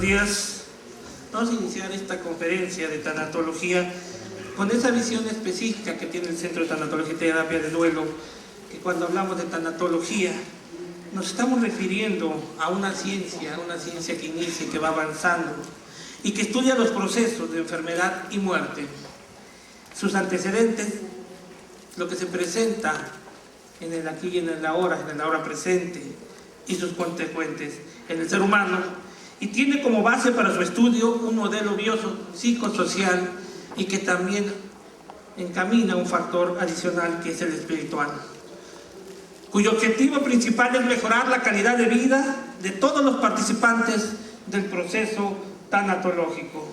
días. Vamos a iniciar esta conferencia de tanatología con esa visión específica que tiene el Centro de Tanatología y Terapia de Duelo, que cuando hablamos de tanatología nos estamos refiriendo a una ciencia que inicia y que va avanzando y que estudia los procesos de enfermedad y muerte, sus antecedentes, lo que se presenta en el aquí y en el ahora presente, y sus consecuencias en el ser humano, y tiene como base para su estudio un modelo biopsicosocial y que también encamina un factor adicional que es el espiritual, cuyo objetivo principal es mejorar la calidad de vida de todos los participantes del proceso tanatológico.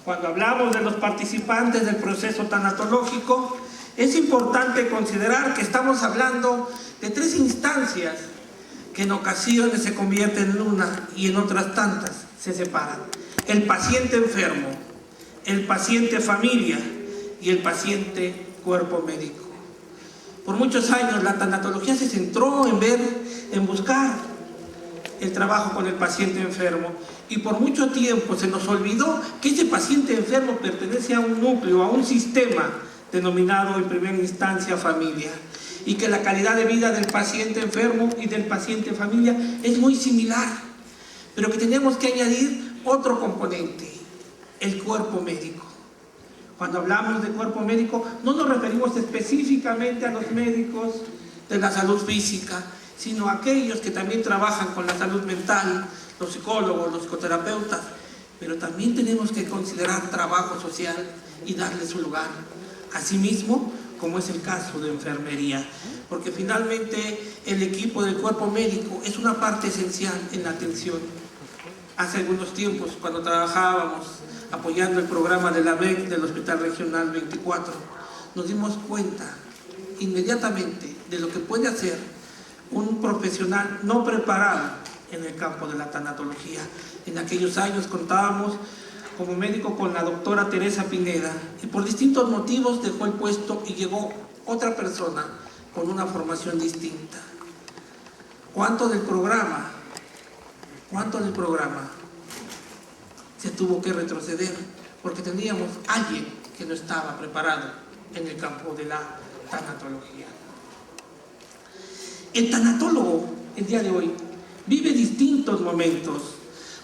Cuando hablamos de los participantes del proceso tanatológico, es importante considerar que estamos hablando de tres instancias que en ocasiones se convierten en una y en otras tantas se separan: el paciente enfermo, el paciente familia y el paciente cuerpo médico. Por muchos años la tanatología se centró en buscar el trabajo con el paciente enfermo, y por mucho tiempo se nos olvidó que ese paciente enfermo pertenece a un núcleo, a un sistema denominado en primera instancia familia, y que la calidad de vida del paciente enfermo y del paciente familia es muy similar, pero que tenemos que añadir otro componente: el cuerpo médico. Cuando hablamos de cuerpo médico no nos referimos específicamente a los médicos de la salud física, sino a aquellos que también trabajan con la salud mental, los psicólogos, los psicoterapeutas, pero también tenemos que considerar trabajo social y darle su lugar. Asimismo, como es el caso de enfermería, porque finalmente el equipo del cuerpo médico es una parte esencial en la atención. Hace algunos tiempos, cuando trabajábamos apoyando el programa de la BEC del Hospital Regional 24, nos dimos cuenta inmediatamente de lo que puede hacer un profesional no preparado en el campo de la tanatología. En aquellos años contábamos como médico con la doctora Teresa Pineda, y por distintos motivos dejó el puesto y llegó otra persona con una formación distinta. ¿Cuánto del programa se tuvo que retroceder? Porque teníamos a alguien que no estaba preparado en el campo de la tanatología. El tanatólogo, el día de hoy, vive distintos momentos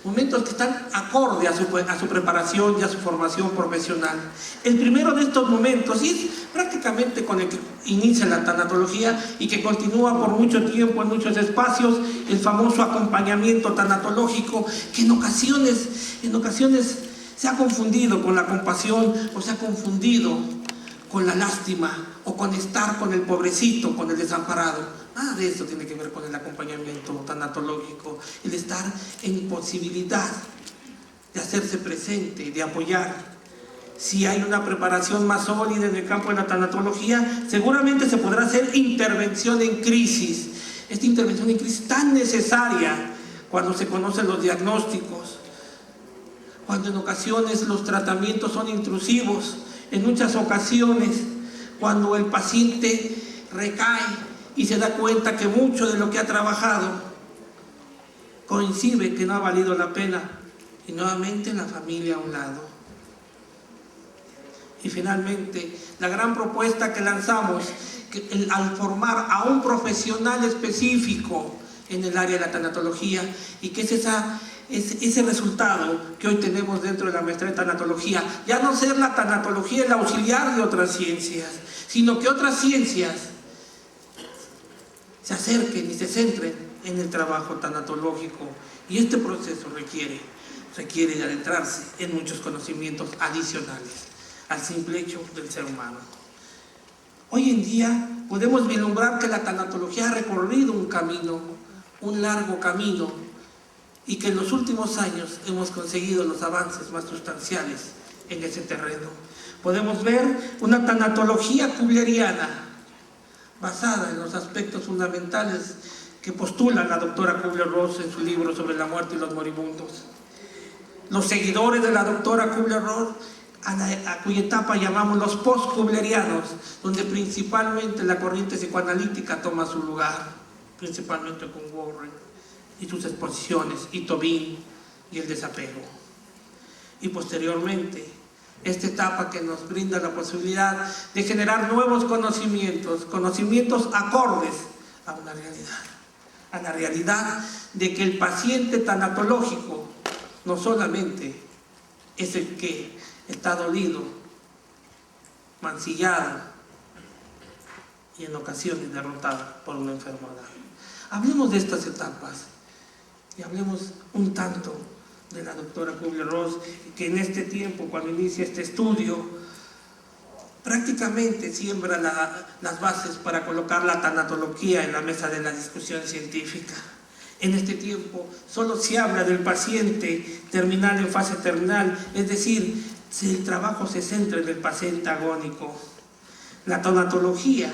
que están acorde a su preparación y a su formación profesional. El primero de estos momentos, y es prácticamente con el que inicia la tanatología y que continúa por mucho tiempo en muchos espacios, el famoso acompañamiento tanatológico, que en ocasiones se ha confundido con la compasión, o se ha confundido con la lástima, o con estar con el pobrecito, con el desamparado. Nada de eso tiene que ver con el acompañamiento tanatológico, el estar en posibilidad de hacerse presente, de apoyar. Si hay una preparación más sólida en el campo de la tanatología, seguramente se podrá hacer intervención en crisis. Esta intervención en crisis tan necesaria cuando se conocen los diagnósticos, cuando en ocasiones los tratamientos son intrusivos, en muchas ocasiones cuando el paciente recae y se da cuenta que mucho de lo que ha trabajado coincide que no ha valido la pena, y nuevamente la familia a un lado. Y finalmente, la gran propuesta que lanzamos, al formar a un profesional específico en el área de la tanatología, y que es ese resultado que hoy tenemos dentro de la maestría de tanatología, ya no ser la tanatología el auxiliar de otras ciencias, sino que otras ciencias se acerquen y se centren en el trabajo tanatológico. Y este proceso requiere de adentrarse en muchos conocimientos adicionales al simple hecho del ser humano. Hoy en día podemos vislumbrar que la tanatología ha recorrido un largo camino, y que en los últimos años hemos conseguido los avances más sustanciales en ese terreno. Podemos ver una tanatología kubleriana basada en los aspectos fundamentales que postula la doctora Kubler-Ross en su libro sobre la muerte y los moribundos. Los seguidores de la doctora Kubler-Ross, a cuya etapa llamamos los post-kublerianos, donde principalmente la corriente psicoanalítica toma su lugar, principalmente con Warren y sus exposiciones, y Tobin y el desapego. Y posteriormente, esta etapa que nos brinda la posibilidad de generar nuevos conocimientos acordes a una realidad, a la realidad de que el paciente tanatológico no solamente es el que está dolido, mancillado y en ocasiones derrotado por una enfermedad. Hablemos de estas etapas y hablemos un tanto de la doctora Kubler-Ross, que en este tiempo, cuando inicia este estudio, prácticamente siembra las bases para colocar la tanatología en la mesa de la discusión científica. En este tiempo solo se habla del paciente terminal en fase terminal, es decir, si el trabajo se centra en el paciente agónico. La tanatología,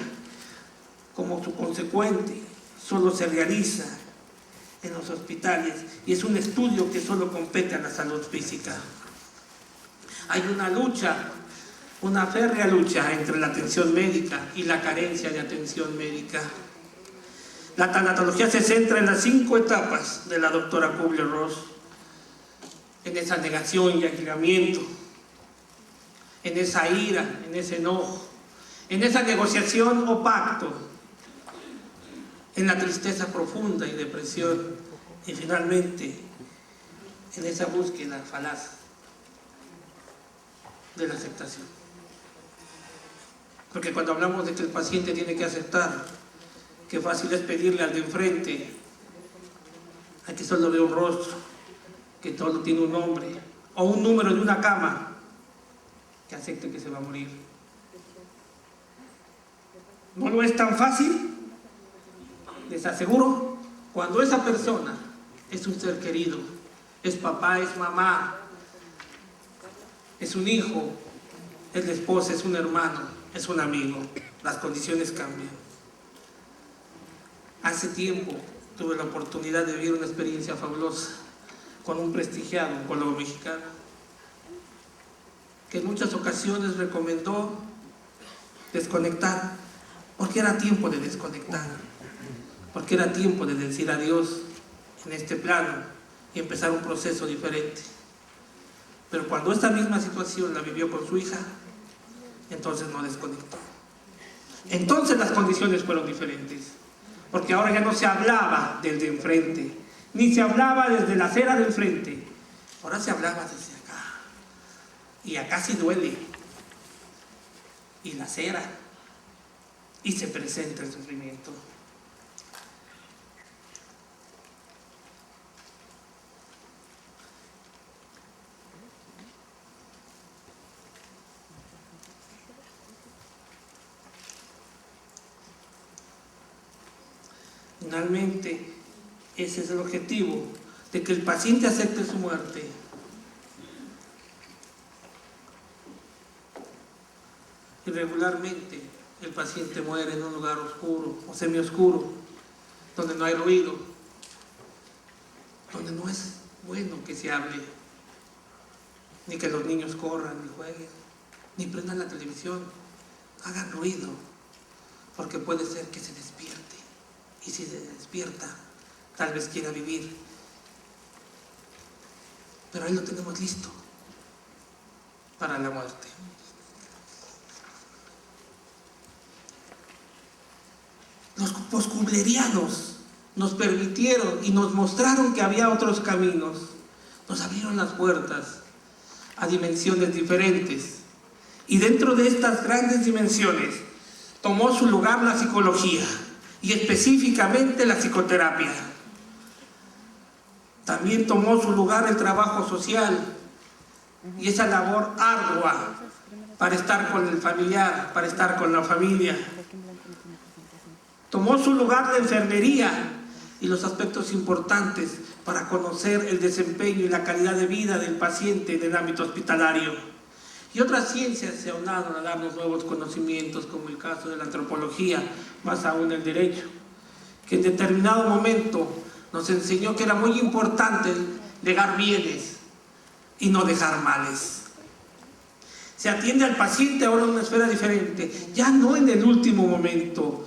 como su consecuente, solo se realiza en los hospitales y es un estudio que solo compete a la salud física. Hay una lucha, una férrea lucha entre la atención médica y la carencia de atención médica. La tanatología se centra en las 5 etapas de la doctora Kubler-Ross, en esa negación y aislamiento, en esa ira, en ese enojo, en esa negociación o pacto, en la tristeza profunda y depresión, y finalmente en esa búsqueda falaz de la aceptación. Porque cuando hablamos de que el paciente tiene que aceptar, qué fácil es pedirle al de enfrente, a que solo ve un rostro, que todo tiene un nombre, o un número de una cama, que acepte que se va a morir. No lo es tan fácil. Les aseguro, cuando esa persona es un ser querido, es papá, es mamá, es un hijo, es la esposa, es un hermano, es un amigo, las condiciones cambian. Hace tiempo tuve la oportunidad de vivir una experiencia fabulosa con un prestigiado oncólogo mexicano, que en muchas ocasiones recomendó desconectar, porque era tiempo de desconectar, porque era tiempo de decir adiós en este plano y empezar un proceso diferente. Pero cuando esta misma situación la vivió con su hija, entonces no desconectó. Entonces las condiciones fueron diferentes, porque ahora ya no se hablaba del de enfrente, ni se hablaba desde la acera de enfrente, ahora se hablaba desde acá. Y acá sí duele, y la acera, y se presenta el sufrimiento. Finalmente, ese es el objetivo, de que el paciente acepte su muerte. Y regularmente el paciente muere en un lugar oscuro o semioscuro, donde no hay ruido, donde no es bueno que se hable, ni que los niños corran, ni jueguen, ni prendan la televisión, hagan ruido, porque puede ser que se despierte. Y si se despierta, tal vez quiera vivir. Pero ahí lo tenemos listo para la muerte. Los postkublerianos nos permitieron y nos mostraron que había otros caminos. Nos abrieron las puertas a dimensiones diferentes. Y dentro de estas grandes dimensiones tomó su lugar la psicología. Y específicamente la psicoterapia. También tomó su lugar el trabajo social y esa labor ardua para estar con el familiar, para estar con la familia. Tomó su lugar la enfermería y los aspectos importantes para conocer el desempeño y la calidad de vida del paciente en el ámbito hospitalario. Y otras ciencias se aunaron a darnos nuevos conocimientos, como el caso de la antropología, más aún el derecho, que en determinado momento nos enseñó que era muy importante legar bienes y no dejar males. Se atiende al paciente ahora en una esfera diferente, ya no en el último momento,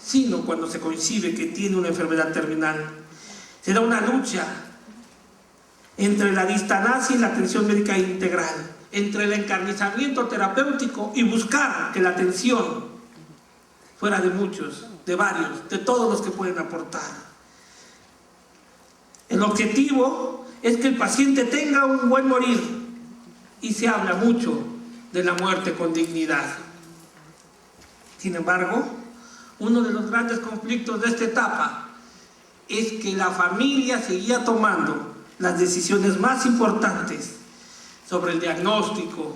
sino cuando se concibe que tiene una enfermedad terminal. Será una lucha entre la distanasia y la atención médica integral, entre el encarnizamiento terapéutico y buscar que la atención fuera de muchos, de varios, de todos los que pueden aportar. El objetivo es que el paciente tenga un buen morir, y se habla mucho de la muerte con dignidad. Sin embargo, uno de los grandes conflictos de esta etapa es que la familia seguía tomando las decisiones más importantes sobre el diagnóstico,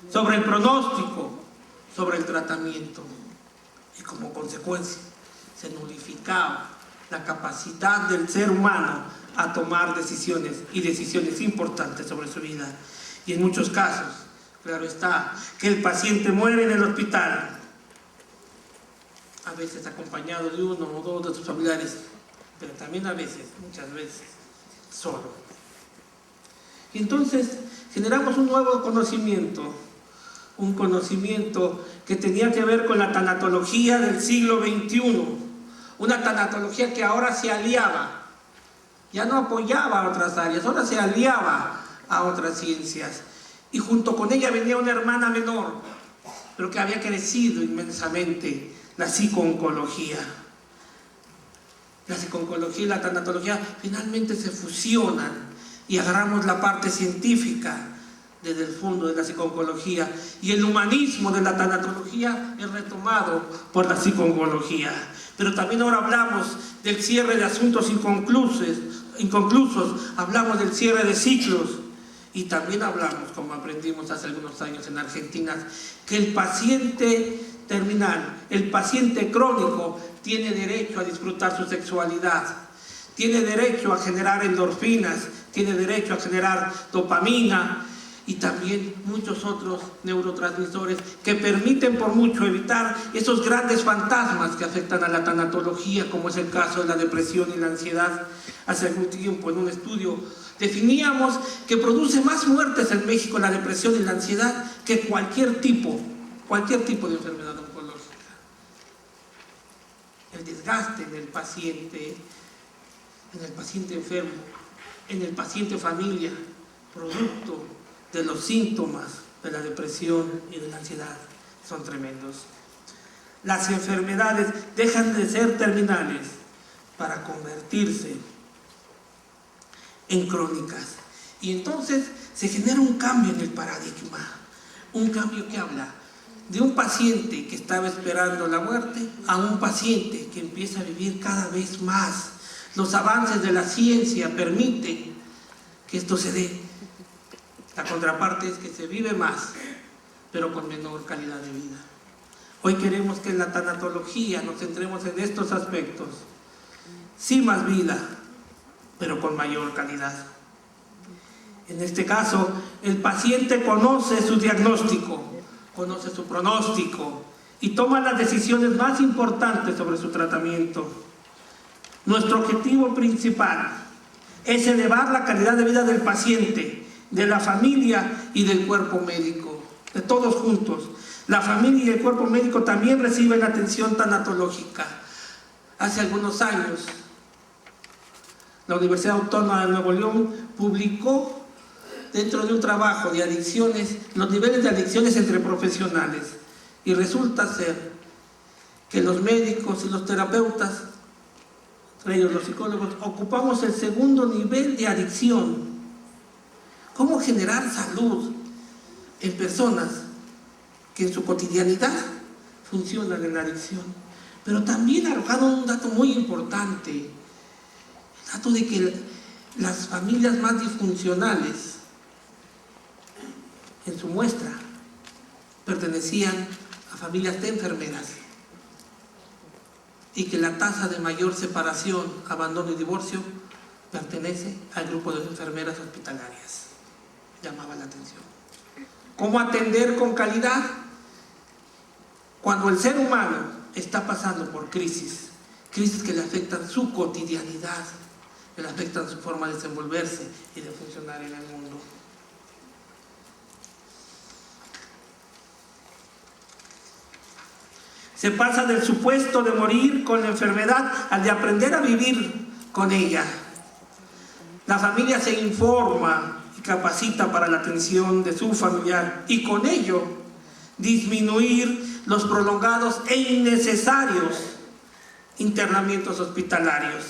sobre el pronóstico, sobre el tratamiento. Y como consecuencia, se nulificaba la capacidad del ser humano a tomar decisiones, y decisiones importantes sobre su vida. Y en muchos casos, claro está, que el paciente muere en el hospital, a veces acompañado de uno o dos de sus familiares, pero también a veces, muchas veces, solo. Y entonces generamos un nuevo conocimiento, un conocimiento que tenía que ver con la tanatología del siglo XXI, una tanatología que ahora se aliaba, ya no apoyaba a otras áreas, ahora se aliaba a otras ciencias, y junto con ella venía una hermana menor, pero que había crecido inmensamente, la psico-oncología. La psico-oncología y la tanatología finalmente se fusionan y agarramos la parte científica desde el fondo de la psico-oncología, y el humanismo de la tanatología es retomado por la psico-oncología. Pero también ahora hablamos del cierre de asuntos inconclusos, hablamos del cierre de ciclos, y también hablamos, como aprendimos hace algunos años en Argentina, que el paciente terminal, el paciente crónico, tiene derecho a disfrutar su sexualidad, tiene derecho a generar endorfinas, tiene derecho a generar dopamina y también muchos otros neurotransmisores que permiten por mucho evitar esos grandes fantasmas que afectan a la tanatología, como es el caso de la depresión y la ansiedad. Hace algún tiempo en un estudio definíamos que produce más muertes en México la depresión y la ansiedad que cualquier tipo de enfermedad oncológica. El desgaste en el paciente enfermo, en el paciente familia, producto de los síntomas de la depresión y de la ansiedad, son tremendos. Las enfermedades dejan de ser terminales para convertirse en crónicas, y entonces se genera un cambio en el paradigma, un cambio que habla de un paciente que estaba esperando la muerte a un paciente que empieza a vivir cada vez más. Los avances de la ciencia permiten que esto se dé. La contraparte es que se vive más, pero con menor calidad de vida. Hoy queremos que en la tanatología nos centremos en estos aspectos. Sí, más vida, pero con mayor calidad. En este caso, el paciente conoce su diagnóstico, conoce su pronóstico y toma las decisiones más importantes sobre su tratamiento. Nuestro objetivo principal es elevar la calidad de vida del paciente, de la familia y del cuerpo médico, de todos juntos. La familia y el cuerpo médico también reciben atención tanatológica. Hace algunos años, la Universidad Autónoma de Nuevo León publicó dentro de un trabajo de adicciones, los niveles de adicciones entre profesionales, y resulta ser que los médicos y los terapeutas, entre ellos los psicólogos, ocupamos el segundo nivel de adicción. ¿Cómo generar salud en personas que en su cotidianidad funcionan en la adicción? Pero también arrojado un dato muy importante, el dato de que las familias más disfuncionales en su muestra pertenecían a familias de enfermeras, y que la tasa de mayor separación, abandono y divorcio pertenece al grupo de enfermeras hospitalarias. Llamaba la atención. ¿Cómo atender con calidad cuando el ser humano está pasando por crisis que le afectan su cotidianidad, que le afectan su forma de desenvolverse y de funcionar en el mundo? Se pasa del supuesto de morir con la enfermedad al de aprender a vivir con ella. La familia se informa y capacita para la atención de su familiar y con ello disminuir los prolongados e innecesarios internamientos hospitalarios.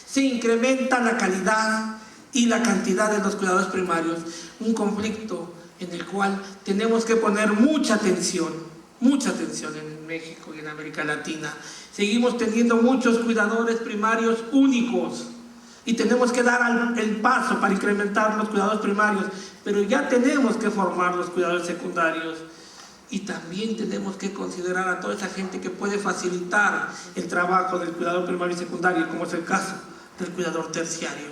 Se incrementa la calidad y la cantidad de los cuidadores primarios, un conflicto en el cual tenemos que poner mucha atención en México y en América Latina. Seguimos teniendo muchos cuidadores primarios únicos y tenemos que dar el paso para incrementar los cuidadores primarios, pero ya tenemos que formar los cuidadores secundarios y también tenemos que considerar a toda esa gente que puede facilitar el trabajo del cuidador primario y secundario, como es el caso del cuidador terciario.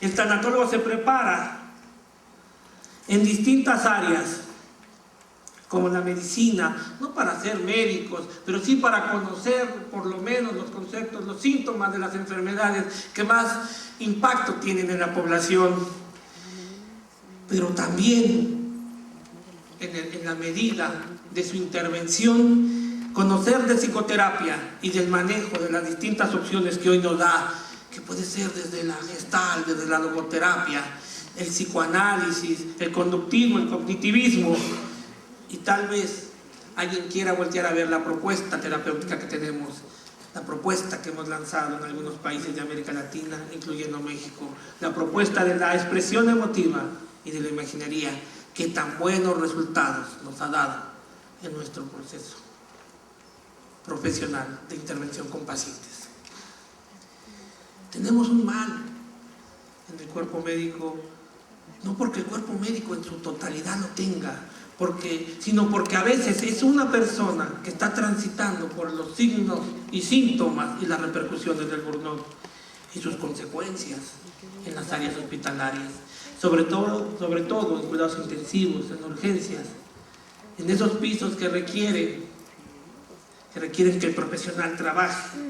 El tanatólogo se prepara en distintas áreas, como la medicina, no para ser médicos, pero sí para conocer por lo menos los conceptos, los síntomas de las enfermedades que más impacto tienen en la población, pero también en la medida de su intervención, conocer de psicoterapia y del manejo de las distintas opciones que hoy nos da, que puede ser desde la Gestalt, desde la logoterapia, el psicoanálisis, el conductismo, el cognitivismo, y tal vez alguien quiera voltear a ver la propuesta terapéutica que tenemos, la propuesta que hemos lanzado en algunos países de América Latina, incluyendo México, la propuesta de la expresión emotiva y de la imaginería, que tan buenos resultados nos ha dado en nuestro proceso profesional de intervención con pacientes. Tenemos un mal en el cuerpo médico, no porque el cuerpo médico en su totalidad lo tenga, sino porque a veces es una persona que está transitando por los signos y síntomas y las repercusiones del burnout y sus consecuencias en las áreas hospitalarias, sobre todo en cuidados intensivos, en urgencias, en esos pisos que requieren que el profesional trabaje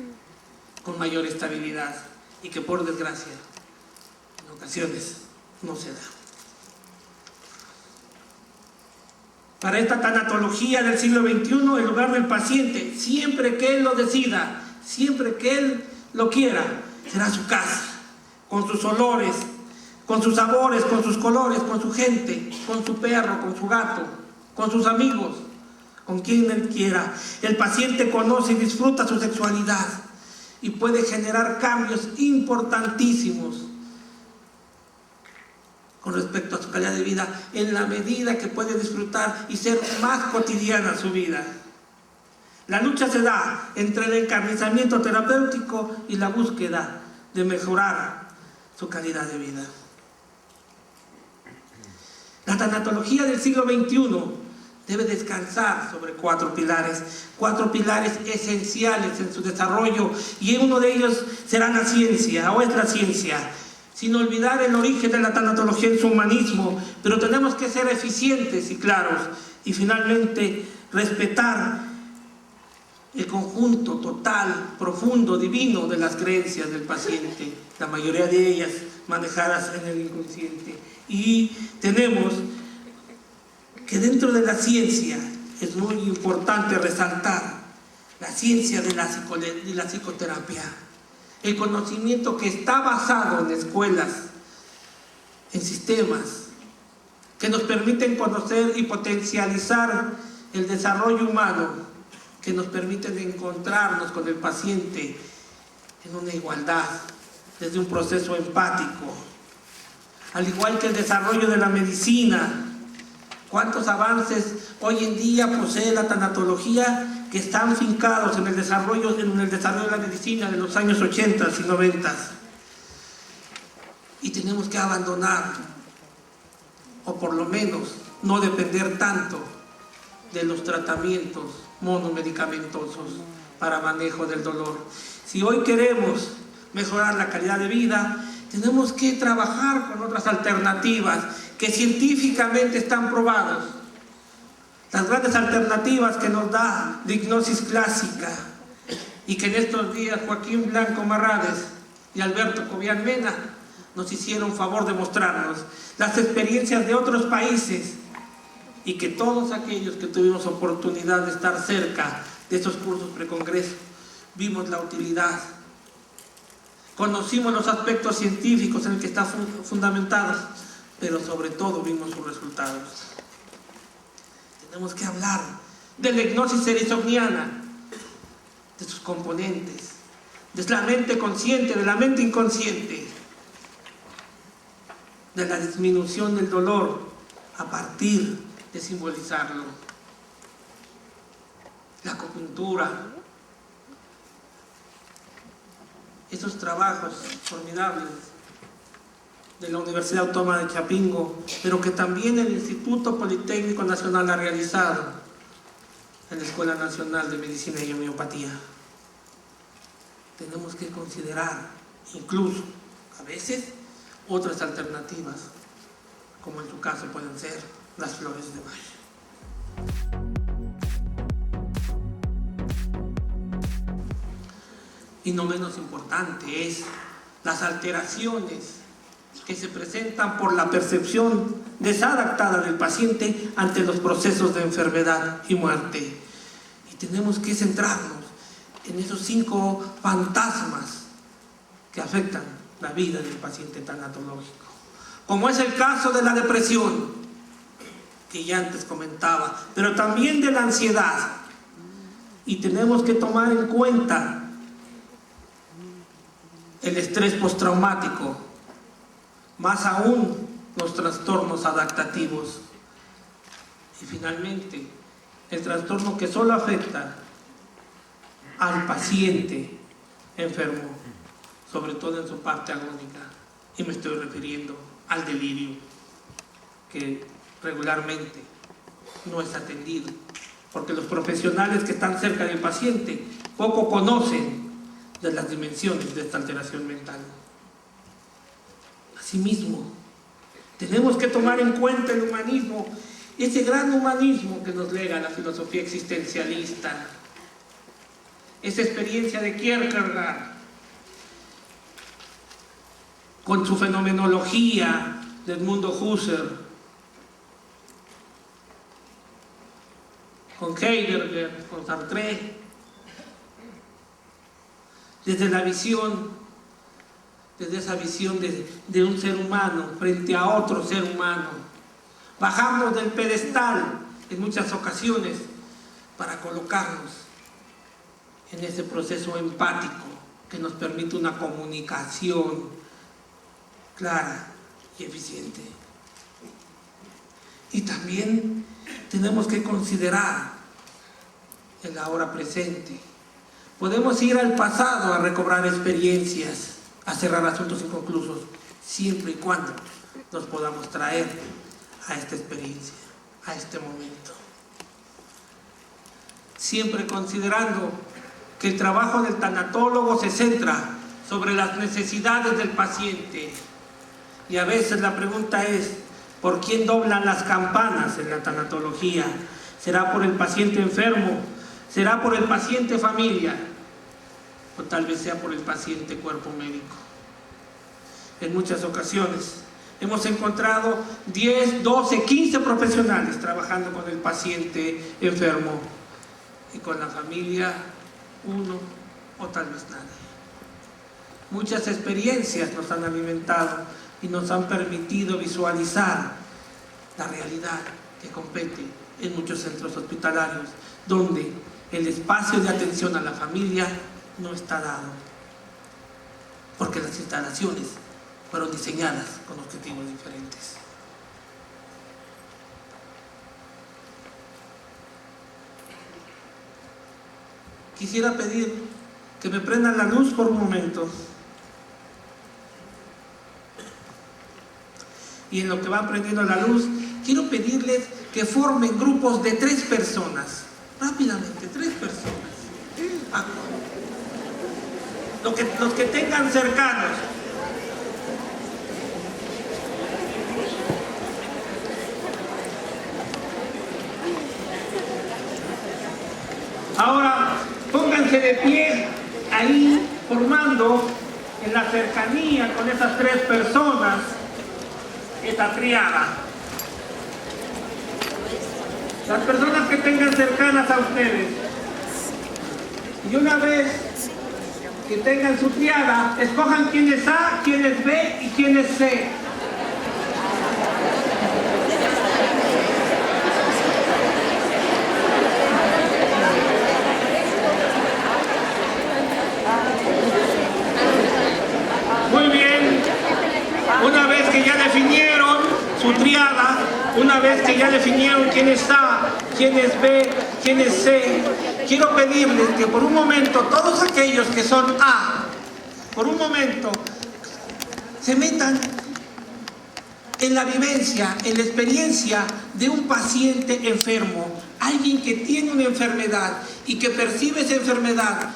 con mayor estabilidad y que por desgracia en ocasiones no se da. Para esta tanatología del siglo XXI, el lugar del paciente, siempre que él lo decida, siempre que él lo quiera, será su casa, con sus olores, con sus sabores, con sus colores, con su gente, con su perro, con su gato, con sus amigos, con quien él quiera. El paciente conoce y disfruta su sexualidad y puede generar cambios importantísimos con respecto a su calidad de vida, en la medida que puede disfrutar y ser más cotidiana su vida. La lucha se da entre el encarnizamiento terapéutico y la búsqueda de mejorar su calidad de vida. La tanatología del siglo XXI debe descansar sobre cuatro pilares esenciales en su desarrollo, y uno de ellos será la ciencia, o es la ciencia, sin olvidar el origen de la tanatología en su humanismo, pero tenemos que ser eficientes y claros, y finalmente respetar el conjunto total, profundo, divino de las creencias del paciente, la mayoría de ellas manejadas en el inconsciente. Y tenemos que dentro de la ciencia es muy importante resaltar la ciencia de la psicoterapia, el conocimiento que está basado en escuelas, en sistemas que nos permiten conocer y potencializar el desarrollo humano, que nos permiten encontrarnos con el paciente en una igualdad, desde un proceso empático, al igual que el desarrollo de la medicina. ¿Cuántos avances hoy en día posee la tanatología que están fincados en el desarrollo de la medicina de los años 80 y 90? Y tenemos que abandonar, o por lo menos no depender tanto de los tratamientos monomedicamentosos para manejo del dolor. Si hoy queremos mejorar la calidad de vida, tenemos que trabajar con otras alternativas que científicamente están probadas. Las grandes alternativas que nos da la hipnosis clásica, y que en estos días Joaquín Blanco Marrades y Alberto Cobian Mena nos hicieron favor de mostrarnos, las experiencias de otros países, y que todos aquellos que tuvimos oportunidad de estar cerca de esos cursos precongreso vimos la utilidad conocimos los aspectos científicos en el que está fundamentado, pero sobre todo vimos sus resultados. Tenemos que hablar de la hipnosis ericksoniana, de sus componentes, de la mente consciente, de la mente inconsciente, de la disminución del dolor a partir de simbolizarlo. La acupuntura, esos trabajos formidables de la Universidad Autónoma de Chapingo, pero que también el Instituto Politécnico Nacional ha realizado en la Escuela Nacional de Medicina y Homeopatía. Tenemos que considerar incluso, a veces, otras alternativas, como en su caso pueden ser las flores de Bach. Y no menos importante es las alteraciones que se presentan por la percepción desadaptada del paciente ante los procesos de enfermedad y muerte. Y tenemos que centrarnos en esos 5 fantasmas que afectan la vida del paciente tanatológico, como es el caso de la depresión, que ya antes comentaba, pero también de la ansiedad. Y tenemos que tomar en cuenta el estrés postraumático, más aún los trastornos adaptativos. Y finalmente, el trastorno que solo afecta al paciente enfermo, sobre todo en su parte agónica, y me estoy refiriendo al delirio, que regularmente no es atendido, porque los profesionales que están cerca del paciente poco conocen de las dimensiones de esta alteración mental. Asimismo, tenemos que tomar en cuenta el humanismo, ese gran humanismo que nos lega la filosofía existencialista, esa experiencia de Kierkegaard, con su fenomenología de Edmundo Husserl, con Heidegger, con Sartre, desde esa visión de un ser humano frente a otro ser humano. Bajamos del pedestal en muchas ocasiones para colocarnos en ese proceso empático que nos permite una comunicación clara y eficiente. Y también tenemos que considerar el ahora presente. Podemos ir al pasado a recobrar experiencias, a cerrar asuntos inconclusos, siempre y cuando nos podamos traer a esta experiencia, a este momento. Siempre considerando que el trabajo del tanatólogo se centra sobre las necesidades del paciente. Y a veces la pregunta es, ¿por quién doblan las campanas en la tanatología? ¿Será por el paciente enfermo? ¿Será por el paciente familia? O tal vez sea por el paciente cuerpo médico. En muchas ocasiones hemos encontrado 10, 12, 15 profesionales trabajando con el paciente enfermo y con la familia uno o tal vez nadie. Muchas experiencias nos han alimentado y nos han permitido visualizar la realidad que compete en muchos centros hospitalarios, donde el espacio de atención a la familia no está dado, porque las instalaciones fueron diseñadas con objetivos diferentes. Quisiera pedir que me prendan la luz por un momento. Y en lo que van prendiendo la luz, quiero pedirles que formen grupos de 3 personas. Rápidamente, 3 personas. Los que tengan cercanos. Ahora, pónganse de pie ahí, formando en la cercanía con esas 3 personas esta triada. Las personas que tengan cercanas a ustedes. Y una vez que tengan su triada, escojan quién es A, quién es B y quién es C. Muy bien. Una vez que ya definieron su triada, una vez que ya definieron quién es A, quién es B, quién es C, quiero pedirles que por un momento todos aquellos que son A, por un momento se metan en la vivencia, en la experiencia de un paciente enfermo, alguien que tiene una enfermedad y que percibe esa enfermedad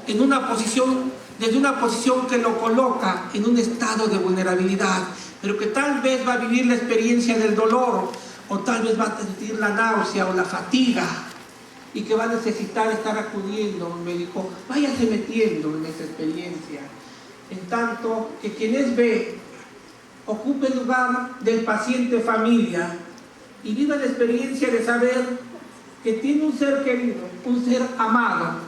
en una posición, desde una posición que lo coloca en un estado de vulnerabilidad, pero que tal vez va a vivir la experiencia del dolor, o tal vez va a sentir la náusea o la fatiga, y que va a necesitar estar acudiendo a un médico. Váyase metiendo en esa experiencia, en tanto que quien es B ocupe el lugar del paciente familia y viva la experiencia de saber que tiene un ser querido, un ser amado,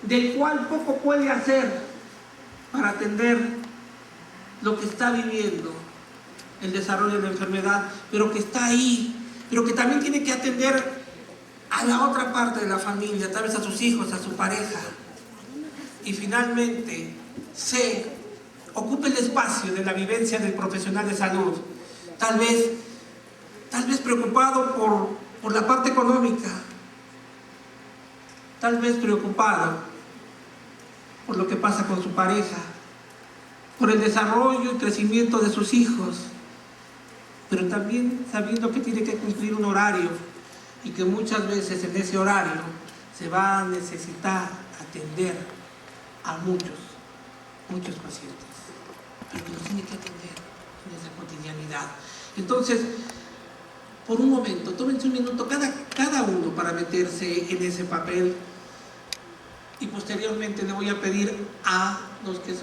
del cual poco puede hacer para atender lo que está viviendo, el desarrollo de la enfermedad, pero que está ahí, pero que también tiene que atender a la otra parte de la familia, tal vez a sus hijos, a su pareja. Y finalmente, C ocupe el espacio de la vivencia del profesional de salud, tal vez preocupado por la parte económica, tal vez preocupado por lo que pasa con su pareja, por el desarrollo y crecimiento de sus hijos, pero también sabiendo que tiene que cumplir un horario y que muchas veces en ese horario se va a necesitar atender a muchos pacientes, pero que los tiene que atender en esa cotidianidad. Entonces, por un momento, tómense un minuto cada uno para meterse en ese papel, y posteriormente le voy a pedir a los que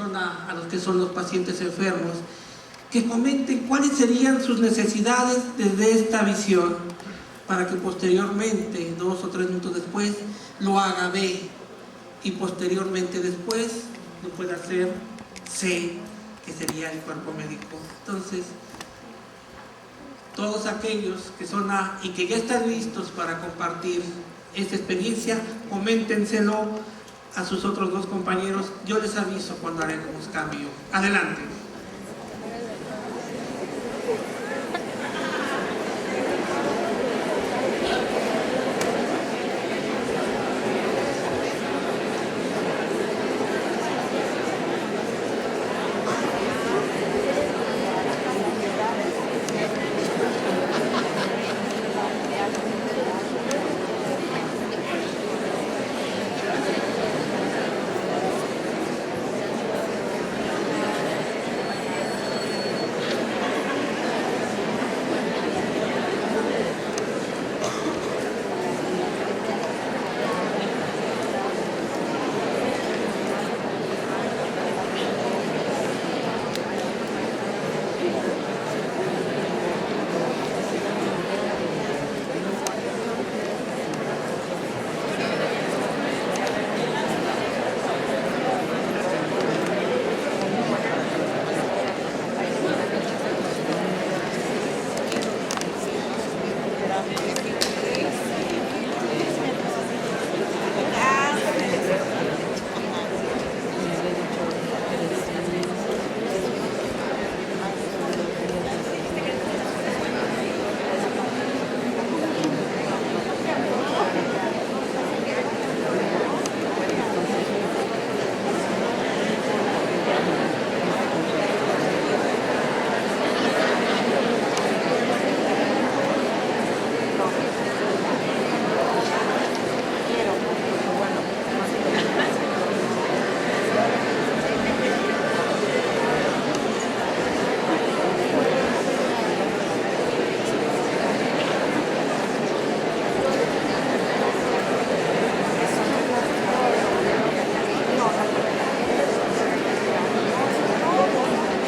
son los pacientes enfermos que comenten cuáles serían sus necesidades desde esta visión, para que posteriormente, 2 o 3 minutos después, lo haga B, y posteriormente después lo pueda hacer C, que sería el cuerpo médico. Entonces, todos aquellos que son A y que ya están listos para compartir esta experiencia, coméntenselo a sus otros 2 compañeros. Yo les aviso cuando haremos cambio. Adelante.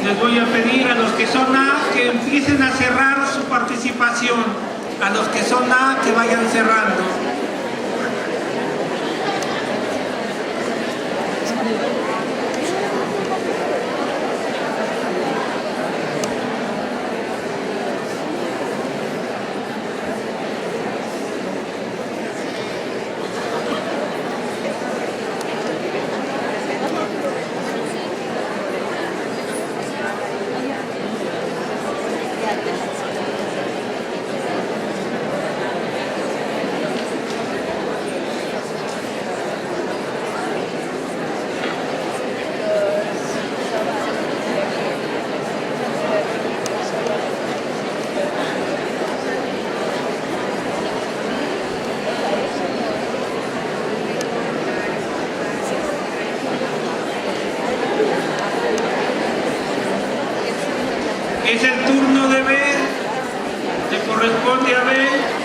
Les voy a pedir a los que son A que empiecen a cerrar su participación. A los que son A que vayan cerrando. corresponde a ver.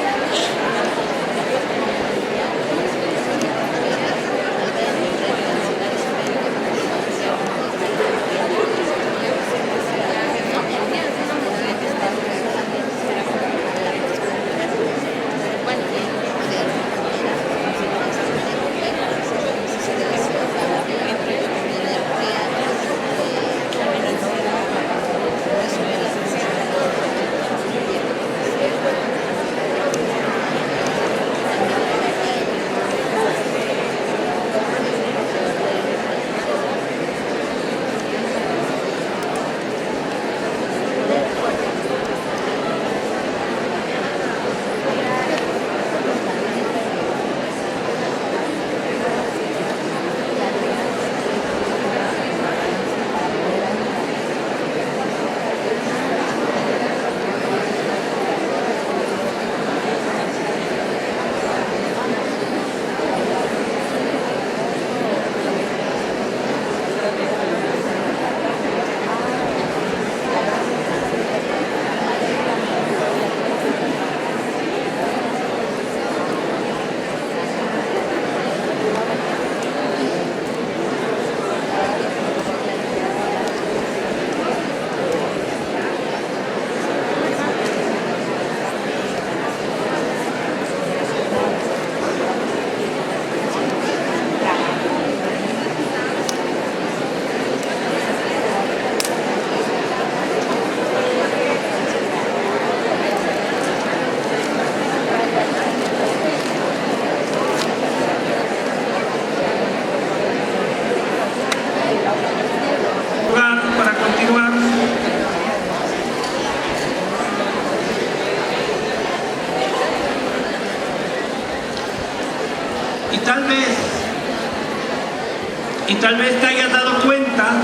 Y tal vez te hayas dado cuenta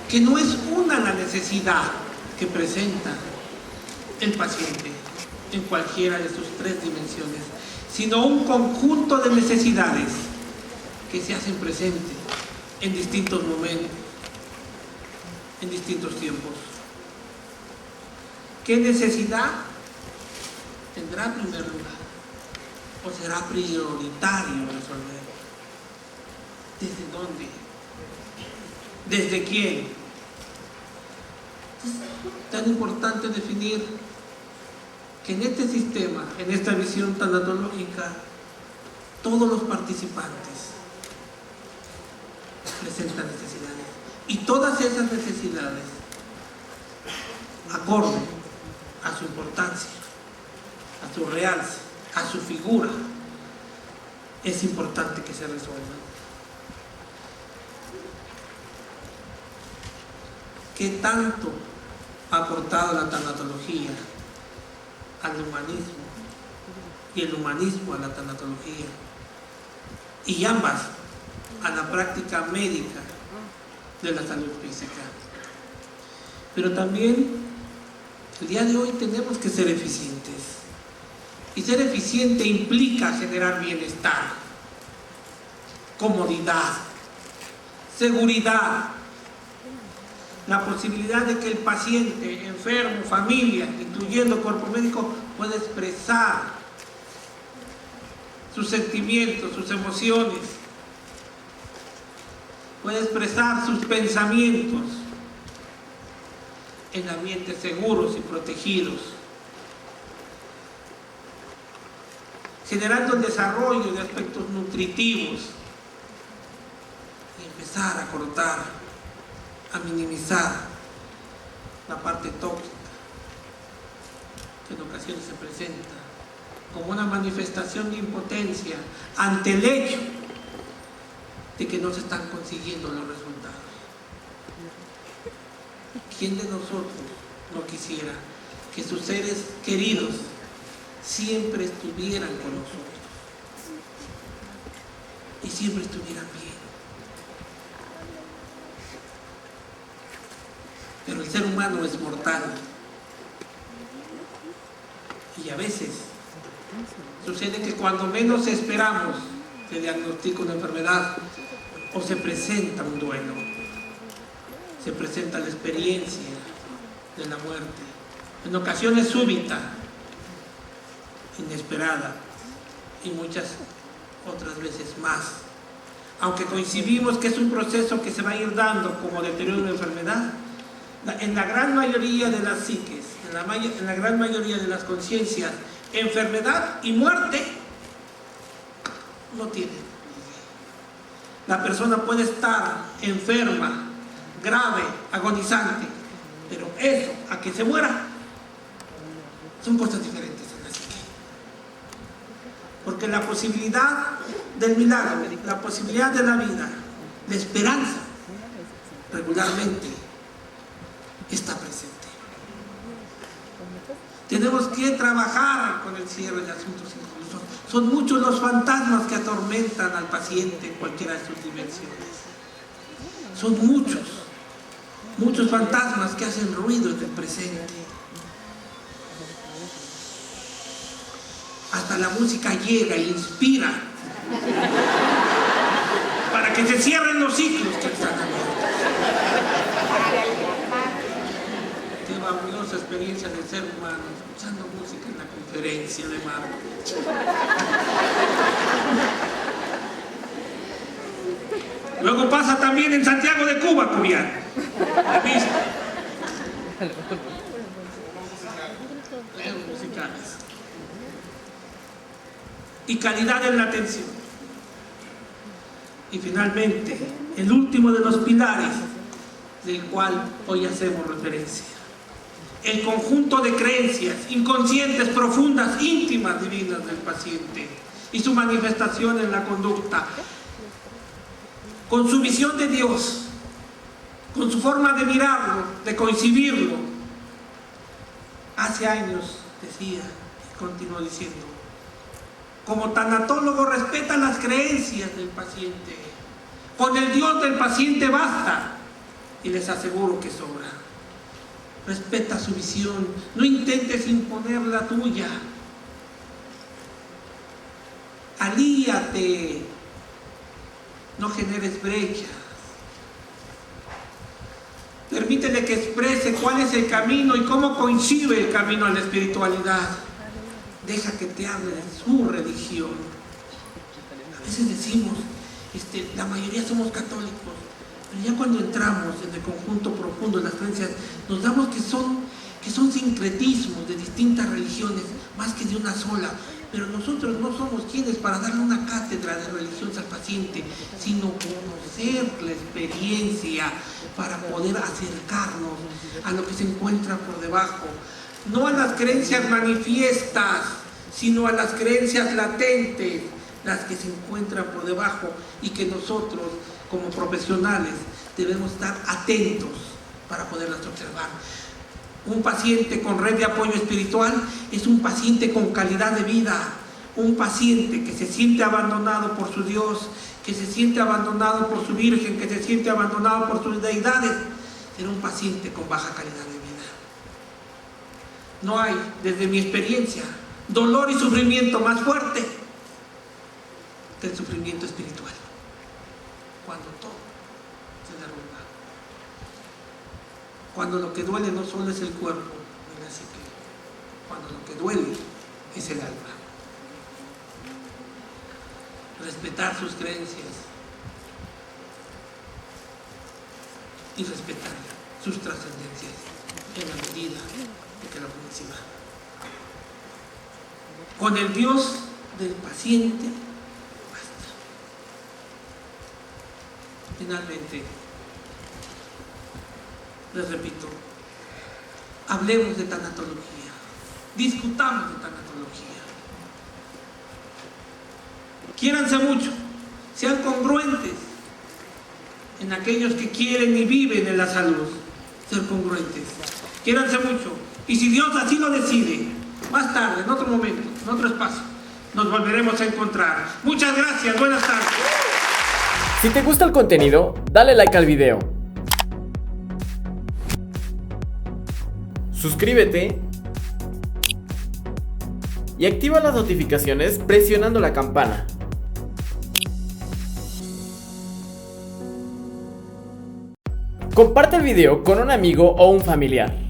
que no es una la necesidad que presenta el paciente en cualquiera de sus tres dimensiones, sino un conjunto de necesidades que se hacen presentes en distintos momentos, en distintos tiempos. ¿Qué necesidad tendrá primer lugar? ¿O será prioritario resolver? ¿Desde dónde? ¿Desde quién? Es tan importante definir que en este sistema, en esta visión tanatológica, todos los participantes presentan necesidades. Y todas esas necesidades, acorde a su importancia, a su realce, a su figura, es importante que se resuelvan. ¿Qué tanto ha aportado la tanatología al humanismo y el humanismo a la tanatología? Y ambas a la práctica médica de la salud física. Pero también el día de hoy tenemos que ser eficientes. Y ser eficiente implica generar bienestar, comodidad, seguridad, la posibilidad de que el paciente, enfermo, familia, incluyendo cuerpo médico, pueda expresar sus sentimientos, sus emociones, pueda expresar sus pensamientos en ambientes seguros y protegidos, generando el desarrollo de aspectos nutritivos y empezar a cortar, a minimizar la parte tóxica que en ocasiones se presenta como una manifestación de impotencia ante el hecho de que no se están consiguiendo los resultados. ¿Quién de nosotros no quisiera que sus seres queridos siempre estuvieran con nosotros y siempre estuvieran bien? Pero el ser humano es mortal y a veces sucede que cuando menos esperamos se diagnostica una enfermedad o se presenta un duelo, se presenta la experiencia de la muerte, en ocasiones súbita, inesperada y muchas otras veces más. Aunque coincidimos que es un proceso que se va a ir dando como deterioro de enfermedad, en la gran mayoría de las psiques, en la gran mayoría de las conciencias, enfermedad y muerte no tienen. La persona puede estar enferma, grave, agonizante, pero eso, a que se muera, son cosas diferentes en la psique. Porque la posibilidad del milagro, la posibilidad de la vida, la esperanza, regularmente está presente. Tenemos que trabajar con el cierre de asuntos incluso. Son muchos los fantasmas que atormentan al paciente en cualquiera de sus dimensiones. Son muchos fantasmas que hacen ruido en el presente. Hasta la música llega e inspira para que se cierren los ciclos que están abiertos. Qué fabulosa experiencia del ser humano, escuchando música en la conferencia de Marco. Luego pasa también en Santiago de Cuba, Cubián. ¿La viste? Musicales. Y calidad en la atención. Y finalmente, el último de los pilares del cual hoy hacemos referencia. El conjunto de creencias inconscientes, profundas, íntimas, divinas del paciente y su manifestación en la conducta, con su visión de Dios, con su forma de mirarlo, de coincidirlo. Hace años decía, y continúo diciendo, como tanatólogo respeta las creencias del paciente. Con el Dios del paciente basta, y les aseguro que sobra. Respeta su visión, no intentes imponer la tuya. Alíate, no generes brechas. Permítele que exprese cuál es el camino y cómo coincide el camino a la espiritualidad. Deja que te hable de su religión. A veces decimos, la mayoría somos católicos, pero ya cuando entramos en el conjunto profundo de las creencias, nos damos que son sincretismos de distintas religiones, más que de una sola. Pero nosotros no somos quienes para darle una cátedra de religión al paciente, sino conocer la experiencia para poder acercarnos a lo que se encuentra por debajo. No a las creencias manifiestas, sino a las creencias latentes, las que se encuentran por debajo y que nosotros, como profesionales, debemos estar atentos para poderlas observar. Un paciente con red de apoyo espiritual es un paciente con calidad de vida, un paciente que se siente abandonado por su Dios, que se siente abandonado por su Virgen, que se siente abandonado por sus deidades, será un paciente con baja calidad de vida. No hay, desde mi experiencia, dolor y sufrimiento más fuerte que el sufrimiento espiritual, cuando todo se derrumba. Cuando lo que duele no solo es el cuerpo ni la psique, cuando lo que duele es el alma. Respetar sus creencias y respetar sus trascendencias en la medida de que lo conciba. Con el Dios del paciente basta. Finalmente, les repito, hablemos de tanatología, discutamos de tanatología. Quiéranse mucho, sean congruentes en aquellos que quieren y viven en la salud, ser congruentes. Quiéranse mucho, y si Dios así lo decide, más tarde, en otro momento, en otro espacio, nos volveremos a encontrar. Muchas gracias, buenas tardes. Si te gusta el contenido, dale like al video. Suscríbete y activa las notificaciones presionando la campana. Comparte el video con un amigo o un familiar.